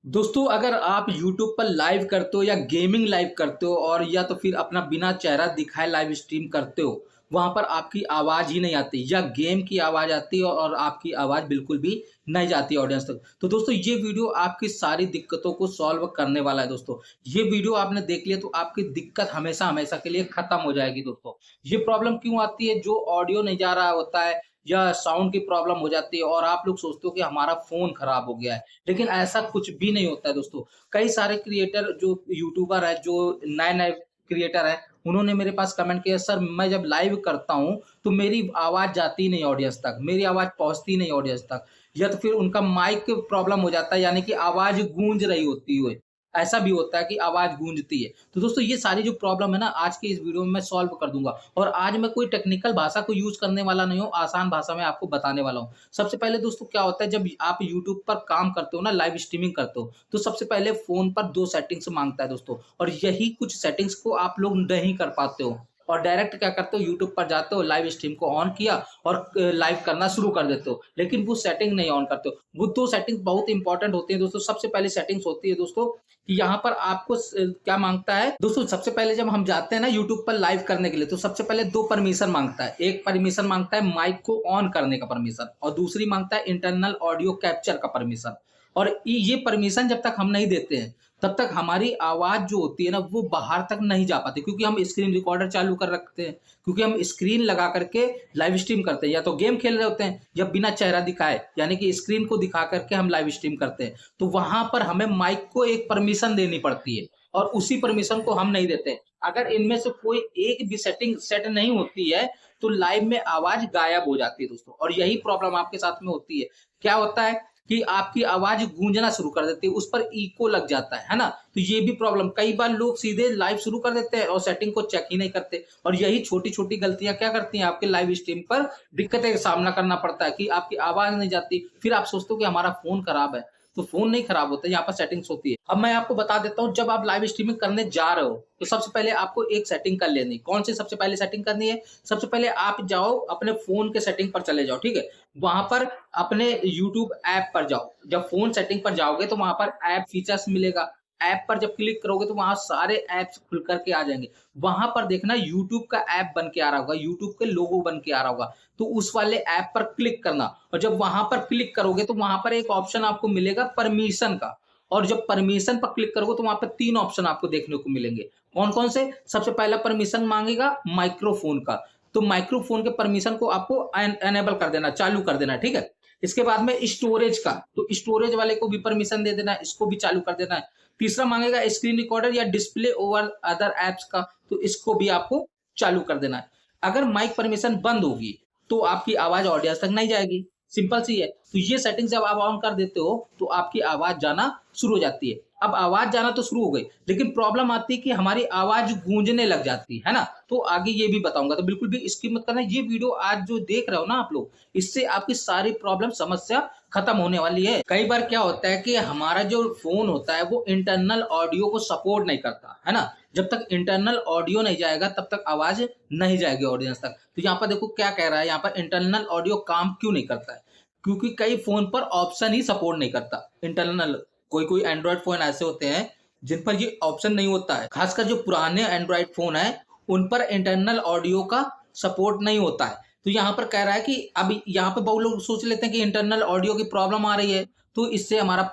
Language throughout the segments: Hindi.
दोस्तों अगर आप YouTube पर लाइव करते हो या गेमिंग लाइव करते हो और या तो फिर अपना बिना चेहरा दिखाए लाइव स्ट्रीम करते हो, वहाँ पर आपकी आवाज़ ही नहीं आती या गेम की आवाज़ आती है और आपकी आवाज़ बिल्कुल भी नहीं जाती ऑडियंस तक। तो दोस्तों ये वीडियो आपकी सारी दिक्कतों को सॉल्व करने वाला है दोस्तों। ये वीडियो आपने देख लिया तो आपकी दिक्कत हमेशा-हमेशा के लिए खत्म हो जाएगी दोस्तों। ये प्रॉब्लम क्यों आती है? जो ऑडियो नहीं जा रहा होता है या साउंड की प्रॉब्लम हो जाती है और आप लोग सोचते हो कि हमारा फ़ोन खराब हो गया है। लेकिन ऐसा कुछ भी नहीं होता है दोस्तों। कई सारे क्रिएटर जो यूट्यूबर हैं, जो नए-नए क्रिएटर हैं, उन्होंने मेरे पास कमेंट किया, "सर मैं जब लाइव करता हूँ, तो मेरी आवाज़ जाती नहीं ऑडियंस तक, मेरी आवाज़ पहुँचती नहीं ऑडियंस तक।" या तो फिर उनका माइक प्रॉब्लम हो जाता है, यानी कि आवाज़ गूंज रही होती है। ऐसा भी होता है कि आवाज़ गूंजती है। तो दोस्तों ये सारी जो प्रॉब्लम है ना, आज के इस वीडियो में मैं सॉल्व कर दूँगा और आज मैं कोई टेक्निकल भाषा को यूज़ करने वाला नहीं हूँ, आसान भाषा में आपको बताने वाला हूँ। सबसे पहले दोस्तों क्या होता है, जब आप यूट्यूब पर काम करते हो ना, लाइव स्ट्रीमिंग करते हो, तो सबसे पहले फ़ोन पर 2 सेटिंग्स माँगता है दोस्तों, और यही कुछ सेटिंग्स को आप लोग नहीं कर पाते हो और डायरेक्ट क्या करते हो, यूट्यूब पर जाते हो, लाइव स्ट्रीम को ऑन किया और लाइव करना शुरू कर देते हो, लेकिन वो सेटिंग नहीं ऑन करते हो। वो 2 सेटिंग्स बहुत इंपॉर्टेंट होती हैं दोस्तों। सबसे पहली सेटिंग्स होती है दोस्तों कि यहाँ पर आपको क्या माँगता है दोस्तों, सबसे पहले जब हम जाते हैं ना यूट्यूब पर लाइव करने के लिए, तो सबसे पहले 2 परमिशन माँगता है। एक परमिशन माँगता है माइक को ऑन करने का परमिशन और दूसरी माँगता है इंटरनल ऑडियो कैप्चर का परमिशन। और ये परमिशन जब तक हम नहीं देते हैं, तब तक हमारी आवाज़ जो होती है ना, वो बाहर तक नहीं जा पाती, क्योंकि हम स्क्रीन रिकॉर्डर चालू कर रखते हैं, क्योंकि हम स्क्रीन लगा करके लाइव स्ट्रीम करते हैं, या तो गेम खेल रहे होते हैं या बिना चेहरा दिखाए, यानी कि स्क्रीन को दिखा करके हम लाइव स्ट्रीम करते हैं। तो वहाँ पर हमें माइक को एक परमिशन देनी पड़ती है और उसी परमिशन को हम नहीं देते हैं। अगर इनमें से कोई एक भी सेटिंग सेट नहीं होती है, तो लाइव में आवाज़ गायब हो जाती है दोस्तों, और यही प्रॉब्लम आपके साथ में होती है। क्या होता है कि आपकी आवाज़ गूंजना शुरू कर देती है, उस पर इको लग जाता है ना? तो ये भी प्रॉब्लम, कई बार लोग सीधे लाइव शुरू कर देते हैं और सेटिंग को चेक ही नहीं करते, और यही छोटी-छोटी गलतियाँ क्या करती हैं, आपके लाइव स्ट्रीम पर दिक्कतें का सामना करना पड़ता है कि आपकी आवाज़ नहीं जाती। फिर आप सोचते हो कि हमारा फ़ोन खराब है, तो फ़ोन नहीं खराब होता है, यहाँ पर सेटिंग्स होती है। अब मैं आपको बता देता हूँ, जब आप लाइव स्ट्रीमिंग करने जा रहे हो, तो सबसे पहले आपको एक सेटिंग कर लेनी है। कौन-सी सबसे पहले सेटिंग करनी है? सबसे पहले आप जाओ अपने फ़ोन के सेटिंग पर चले जाओ, ठीक है? वहाँ पर अपने यूट्यूब ऐप पर जाओ। जब फ़ोन सेटिंग पर जाओगे तो वहाँ पर ऐप फीचर्स मिलेगा। ऐप पर जब क्लिक करोगे तो वहाँ सारे ऐप्स खुल कर के आ जाएँगे। वहाँ पर देखना यूट्यूब का ऐप बन के आ रहा होगा, यूट्यूब के लोगो बन के आ रहा होगा। तो उस वाले ऐप पर क्लिक करना, और जब वहाँ पर क्लिक करोगे तो वहाँ पर एक ऑप्शन आपको मिलेगा परमिशन का, और जब परमिशन पर क्लिक करोगे तो वहाँ पे 3 ऑप्शन आपको देखने को मिलेंगे। कौन-कौन से? सबसे पहला परमिशन माँगेगा माइक्रोफ़ोन का। तो माइक्रोफ़ोन के परमिशन को आपको एनेबल कर देना, चालू कर देना है, ठीक है? इसके बाद में स्टोरेज का, तो स्टोरेज वाले को भी परमिशन दे देना है, इसको भी चालू कर देना है। तीसरा माँगेगा स्क्रीन रिकॉर्डर या डिस्प्ले ओवर अदर ऐप्स का, तो इसको भी आपको चालू कर देना है। अगर माइक परमिशन बंद होगी, तो आपकी आवाज़ ऑडियंस तक नहीं जाएगी, सिंपल सी है। तो ये सेटिंग जब आप ऑन कर देते हो, तो आपकी आवाज़ जाना शुरू हो जाती है। अब आवाज़ जाना तो शुरू हो गई, लेकिन प्रॉब्लम आती है कि हमारी आवाज़ गूंजने लग जाती है ना? तो आगे ये भी बताऊँगा, तो बिल्कुल भी स्किप मत करना। ये वीडियो आज जो देख रहे हो ना आप लोग, इससे आपकी सारी प्रॉब्लम समस्या खत्म होने वाली है। कई बार क्या होता है कि हमारा जो फ़ोन होता है, वो इंटरनल ऑडियो को सपोर्ट नहीं करता, है ना? जब तक इंटरनल ऑडियो नहीं जाएगा, तब तक आवाज़ नहीं जाएगी ऑडियंस तक। तो यहाँ पर देखो क्या कह रहा है, यहाँ पर इंटरनल ऑडियो काम क्यों नहीं करता है? क्योंकि कई फ़ोन पर ऑप्शन ही सपोर्ट नहीं करता इंटरनल। कोई-कोई एंड्रॉयड फ़ोन ऐसे होते हैं, जिन पर ये ऑप्शन नहीं होता है। ख़ासकर जो पुराने एंड्रॉयड फ़ोन हैं, उन पर इंटरनल ऑडियो का सपोर्ट नहीं होता है। तो यहाँ पर कह रहा है कि अब यहाँ पे बहुत लोग सोच लेते हैं कि इंटरनल ऑडियो की प्रॉब्लम आ रही है, तो इससे हमारा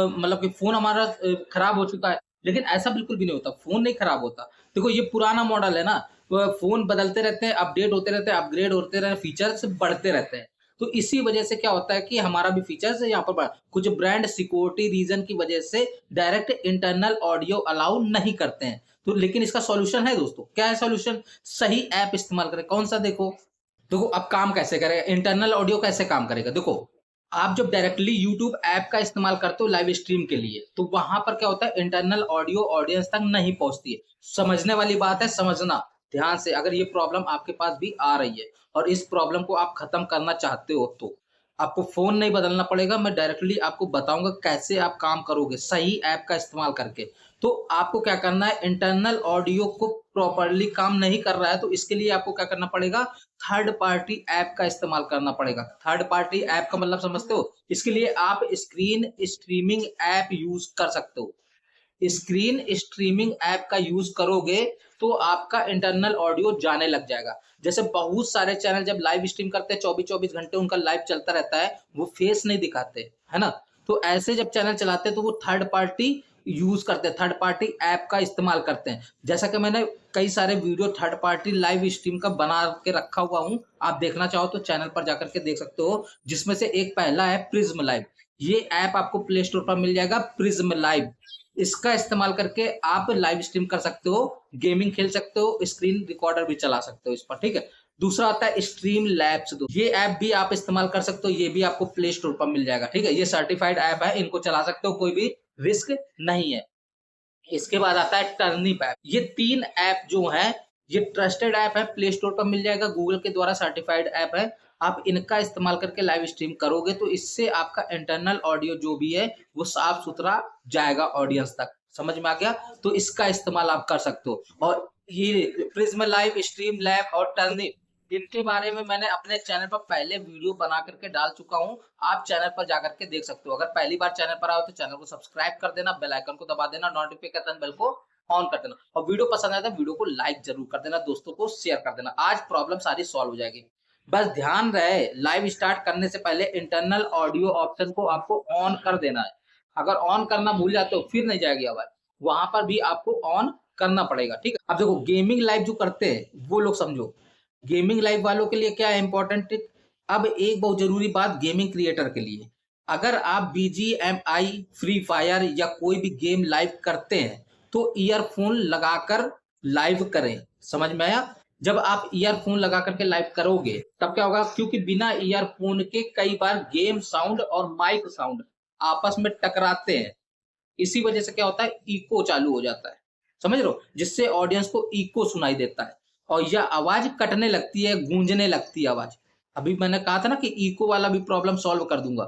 मतलब कि फ़ोन हमारा खराब हो चुका है। लेकिन ऐसा बिल्कुल भी नहीं होता, फ़ोन नहीं खराब होता। देखो ये पुराना मॉडल है ना, फ़ोन बदलते रहते हैं, अपडेट होते रहते हैं, अपग्रेड होते रहे, फीचर्स बढ़ते रहते हैं। तो इसी वजह से क्या होता है कि हमारा भी फीचर्स यहाँ पर बढ़ा, कुछ ब्रांड सिक्योरिटी रीज़न की वजह से डायरेक्ट इंटरनल ऑडियो अलाउ नहीं करते हैं। तो लेकिन इसका सॉल्यूशन है दोस्तों, क्या है सॉल्यूशन? सही ऐप इस्तेमाल करें। कौन-सा? देखो अब काम कैसे करेगा, इंटरनल ऑडियो कैसे काम करेगा? देखो, आप जब डायरेक्टली यूट्यूब ऐप का इस्तेमाल करते हो लाइव स्ट्रीम के लिए, तो वहाँ पर क्या होता है, इंटरनल ऑडियो ऑडियंस तक नहीं पहुँचती है। समझने वाली बात है, समझना ध्यान से, अगर ये प्रॉब्लम आपके पास भी आ रही है और इस प्रॉब्लम को आप खत्म करना चाहते हो तो। आपको फ़ोन नहीं बदलना पड़ेगा, मैं डायरेक्टली आपको बताऊँगा कैसे आप काम करोगे सही ऐप का इस्तेमाल करके। तो आपको क्या करना है, इंटरनल ऑडियो को प्रॉपर्ली काम नहीं कर रहा है तो इसके लिए आपको क्या करना पड़ेगा, थर्ड पार्टी ऐप का इस्तेमाल करना पड़ेगा। थर्ड पार्टी ऐप का मतलब समझते हो? इसके लिए आप स्क्रीन स्ट्रीमिंग ऐप यूज़ कर सकते हो। स्क्रीन स्ट्रीमिंग ऐप का यूज करोगे तो आपका इंटरनल ऑडियो जाने लग जाएगा। जैसे बहुत सारे चैनल जब लाइव स्ट्रीम करते हैं 24-24 घंटे उनका लाइव चलता रहता है, वो फेस नहीं दिखाते, है ना? तो ऐसे जब चैनल चलाते हैं तो वो थर्ड पार्टी यूज करते हैं, थर्ड पार्टी ऐप का इस्तेमाल करते हैं। जैसा कि मैंने कई सारे video third party live stream का बना के रखा हुआ हूँ, आप देखना चाहो तो चैनल पर जाकर के देख सकते हो, जिसमें से एक पहला है प्रिज्म लाइव। ये ऐप आपको प्ले स्टोर पर मिल जाएगा, प्रिज्म लाइव। इसका इस्तेमाल करके आप लाइव स्ट्रीम कर सकते हो, गेमिंग खेल सकते हो, स्क्रीन रिकॉर्डर भी चला सकते हो इस पर, ठीक है। दूसरा आता है स्ट्रीम लैब्स, ये ऐप भी आप इस्तेमाल कर सकते हो, ये भी आपको प्ले स्टोर पर मिल जाएगा, ठीक है। ये सर्टिफाइड ऐप है, इनको चला सकते हो, कोई भी रिस्क नहीं है। इसके बाद आता है टर्निप ऐप। ये 3 ऐप जो हैं, ये ट्रस्टेड ऐप है, प्ले स्टोर पर मिल जाएगा, गूगल के द्वारा सर्टिफाइड ऐप है। आप इनका इस्तेमाल करके लाइव स्ट्रीम करोगे तो इससे आपका इंटरनल ऑडियो जो भी है वो साफ सुथरा जाएगा ऑडियंस तक। समझ में आ गया? तो इसका इस्तेमाल आप कर सकते हो। और ये प्रिज्म लाइव, स्ट्रीम लैब और टर्निप, इनके बारे में मैंने अपने चैनल पर पहले वीडियो बना करके डाल चुका हूं, आप चैनल पर जाकर के देख सकते हो। अगर पहली बार चैनल पर आओ तो चैनल को सब्सक्राइब कर देना, बेल आइकन को दबा देना, नोटिफिकेशन बेल को ऑन कर देना और वीडियो पसंद आए तो वीडियो को लाइक जरूर कर देना, दोस्तों को शेयर कर देना। आज प्रॉब्लम सारी सॉल्व हो जाएगी। बस ध्यान रहे, लाइव स्टार्ट करने से पहले इंटरनल ऑडियो ऑप्शन को आपको ऑन कर देना है। अगर ऑन करना भूल जाते हो फिर नहीं जाएगी आवाज, वहां पर भी आपको ऑन करना पड़ेगा, ठीक है। अब देखो, गेमिंग लाइव जो करते हैं वो लोग समझो, गेमिंग लाइव वालों के लिए क्या है इंपॉर्टेंट टिप। अब एक बहुत जरूरी बात गेमिंग क्रिएटर के लिए, अगर आप BGMI, फ्री फायर या कोई भी गेम लाइव करते हैं तो ईयरफोन लगाकर लाइव करें। समझ में आया? जब आप ईयरफोन लगा करके लाइव करोगे तब क्या होगा, क्योंकि बिना ईयरफोन के कई बार गेम साउंड और माइक साउंड आपस में टकराते हैं। इसी वजह से क्या होता है, इको चालू हो जाता है, समझ लो, जिससे ऑडियंस को इको सुनाई देता है और यह आवाज कटने लगती है, गूंजने लगती है आवाज। अभी मैंने कहा था ना कि इको वाला भी प्रॉब्लम सॉल्व कर दूंगा।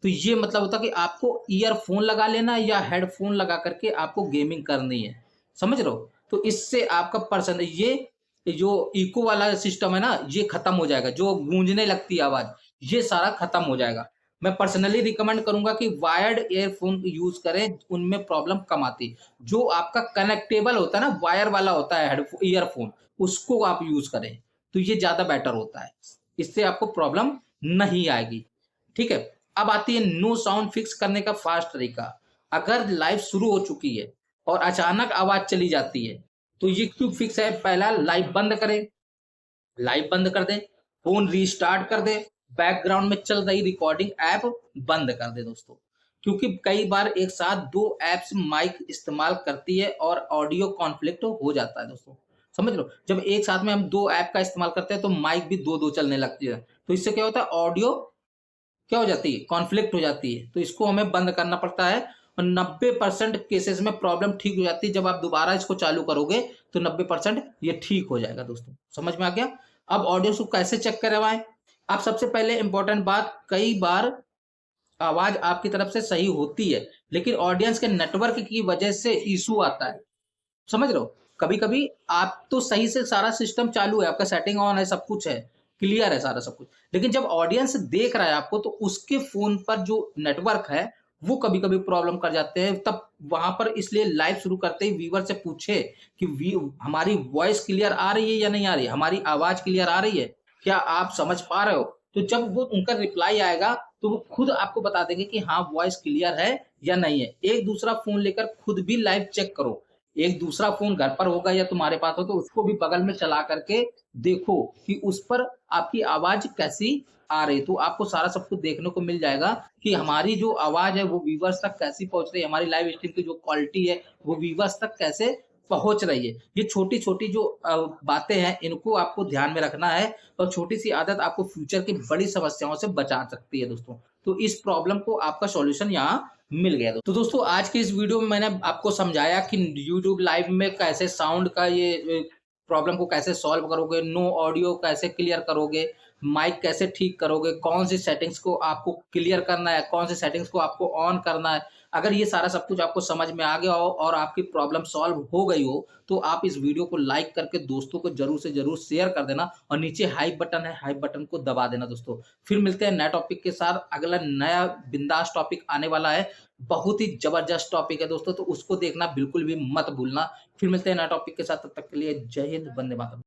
तो ये मतलब होता है कि आपको ईयरफोन लगा लेना या हेडफोन लगा करके आपको गेमिंग करनी है, समझ रहे हो? तो इससे आपका पर्सन ये जो इको वाला सिस्टम है ना, ये खत्म हो जाएगा, जो गूंजने लगती है आवाज, ये सारा खत्म हो जाएगा। मैं पर्सनली रिकमेंड करूंगा कि वायर्ड एयरफोन यूज करें, उनमें प्रॉब्लम कम आती है। जो आपका कनेक्टेबल होता है ना, वायर वाला होता है हेडफोन, ईयरफोन, उसको आप यूज करें तो ये ज्यादा बेटर होता है, इससे आपको प्रॉब्लम नहीं आएगी, ठीक है। अब आती है नो साउंड फिक्स करने का फास्ट तरीका। अगर लाइव शुरू हो चुकी है और अचानक आवाज चली जाती है तो ये क्यों फिक्स है, पहला लाइव बंद करें, लाइव बंद कर दे, फोन रीस्टार्ट कर दे, बैकग्राउंड में चल रही रिकॉर्डिंग ऐप बंद कर दे दोस्तों। क्योंकि कई बार एक साथ 2 ऐप्स माइक इस्तेमाल करती है और ऑडियो कॉन्फ्लिक्ट हो जाता है दोस्तों, समझ लो। जब एक साथ में हम 2 ऐप का इस्तेमाल करते हैं तो माइक भी 2-2 चलने लगती है, तो इससे क्या होता है, ऑडियो क्या हो जाती है, कॉन्फ्लिक्ट हो जाती है। तो इसको हमें बंद करना पड़ता है और 90% केसेस में प्रॉब्लम ठीक हो जाती है। जब आप दोबारा इसको चालू करोगे तो 90% ये ठीक हो जाएगा दोस्तों, समझ में आ गया? अब ऑडियो को कैसे चेक करवाएं? आप सबसे पहले इंपॉर्टेंट बात, कई बार आवाज आपकी तरफ से सही होती है लेकिन ऑडियंस के नेटवर्क की वजह से इशू आता है, समझ रहे हो? कभी कभी आप तो सही से सारा सिस्टम चालू है, आपका सेटिंग ऑन है, सब कुछ है, क्लियर है सारा सब कुछ, लेकिन जब ऑडियंस देख रहा है आपको तो उसके फोन पर जो नेटवर्क है वो कभी कभी प्रॉब्लम कर जाते हैं। तब वहां पर इसलिए लाइव शुरू करते ही व्यूअर से पूछे कि हमारी वॉइस क्लियर आ रही है या नहीं आ रही है, हमारी आवाज क्लियर आ रही है, क्या आप समझ पा रहे हो? तो जब वो उनका रिप्लाई आएगा तो वो खुद आपको बता देंगे कि हाँ वॉइस क्लियर है या नहीं है। एक दूसरा फोन लेकर खुद भी लाइव चेक करो, एक दूसरा फोन घर पर होगा या तुम्हारे पास हो तो उसको भी बगल में चला करके देखो कि उस पर आपकी आवाज कैसी आ रही, तो आपको सारा सब कुछ देखने को मिल जाएगा कि हमारी जो आवाज है वो व्यूअर्स तक कैसी पहुंच रही है, हमारी लाइव स्ट्रीम की जो क्वालिटी है वो व्यूअर्स तक कैसे पहुंच रही है। ये छोटी छोटी जो बातें हैं इनको आपको ध्यान में रखना है और छोटी सी आदत आपको फ्यूचर की बड़ी समस्याओं से बचा सकती है दोस्तों। तो इस प्रॉब्लम को आपका सॉल्यूशन यहाँ मिल गया। तो दोस्तों आज की इस वीडियो में मैंने आपको समझाया कि यूट्यूब लाइव में कैसे साउंड का ये प्रॉब्लम को कैसे सॉल्व करोगे, नो ऑडियो कैसे क्लियर करोगे, माइक कैसे ठीक करोगे, कौन सी सेटिंग्स को आपको क्लियर करना है, कौन सी सेटिंग्स को आपको ऑन करना है। अगर ये सारा सब कुछ आपको समझ में आ गया हो और आपकी प्रॉब्लम सॉल्व हो गई हो, तो आप इस वीडियो को लाइक करके दोस्तों को ज़रूर से ज़रूर शेयर कर देना और नीचे हाइप बटन है, हाइप बटन को दबा देना दोस्तों। फिर मिलते हैं नए टॉपिक के साथ, अगला नया बिंदास टॉपिक आने वाला है। बहुत ही ज़बरदस्त टॉपिक है दोस्तों, तो उसको देखना बिल्कुल भी मत भूलना। फिर मिलते हैं नए टॉपिक के साथ, तब तक के लिए जय हिंद, वंदे मातरम।